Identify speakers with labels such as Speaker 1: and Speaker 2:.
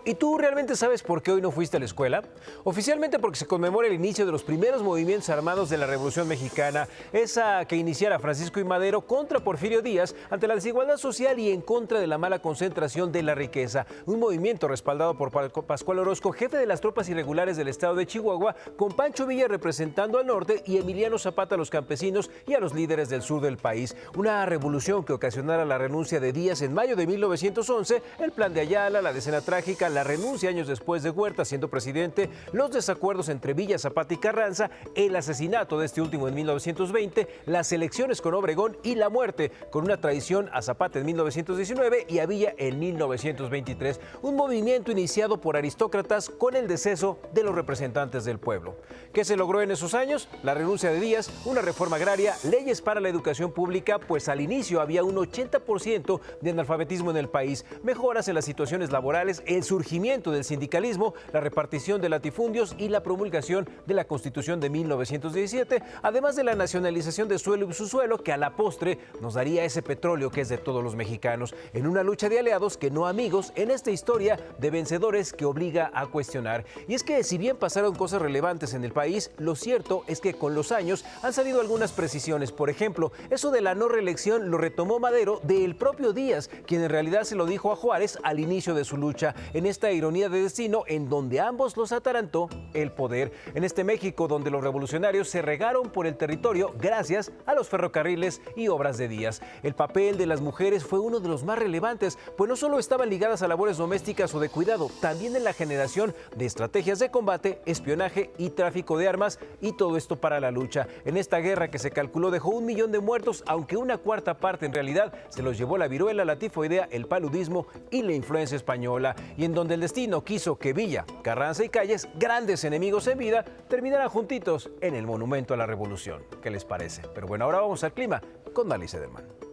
Speaker 1: ¿Y tú realmente sabes por qué hoy no fuiste a la escuela? Oficialmente porque se conmemora el inicio de los primeros movimientos armados de la Revolución Mexicana, esa que iniciara Francisco I. Madero contra Porfirio Díaz ante la desigualdad social y en contra de la mala concentración de la riqueza. Un movimiento respaldado por Pascual Orozco, jefe de las tropas irregulares del estado de Chihuahua, con Pancho Villa representando al norte y Emiliano Zapata a los campesinos y a los líderes del sur del país. Una revolución que ocasionara la renuncia de Díaz en mayo de 1911, el plan de Ayala, la decena trágica, la renuncia años después de Huerta siendo presidente, los desacuerdos entre Villa, Zapata y Carranza, el asesinato de este último en 1920, las elecciones con Obregón y la muerte, con una traición a Zapata en 1919 y a Villa en 1923. Un movimiento iniciado por aristócratas con el deceso de los representantes del pueblo. ¿Qué se logró en esos años? La renuncia de Díaz, una reforma agraria, leyes para la educación pública, pues al inicio había un 80% de analfabetismo en el país, mejoras en las situaciones laborales, el surgimiento del sindicalismo, la repartición de latifundios y la promulgación de la Constitución de 1917, además de la nacionalización de suelo y subsuelo que a la postre nos daría ese petróleo que es de todos los mexicanos, en una lucha de aliados que no amigos en esta historia de vencedores que obliga a cuestionar. Y es que si bien pasaron cosas relevantes en el país, lo cierto es que con los años han salido algunas precisiones. Por ejemplo, eso de la no reelección lo retomó Madero del propio Díaz, quien en realidad se lo dijo a Juárez al inicio de su lucha, en esta ironía de destino en donde ambos los atarantó el poder. En este México donde los revolucionarios se regaron por el territorio gracias a los ferrocarriles y obras de Díaz. El papel de las mujeres fue uno de los más relevantes, pues no solo estaban ligadas a labores domésticas o de cuidado, también en la generación de estrategias de combate, espionaje y tráfico de armas, y todo esto para la lucha. En esta guerra que se calculó dejó 1 millón de muertos, aunque una cuarta parte en realidad se los llevó la viruela, la tifoidea, el paludismo y la influencia española, y en donde el destino quiso que Villa, Carranza y Calles, grandes enemigos en vida, terminaran juntitos en el monumento a la revolución. ¿Qué les parece? Pero bueno, ahora vamos al clima con Dalí Sederman.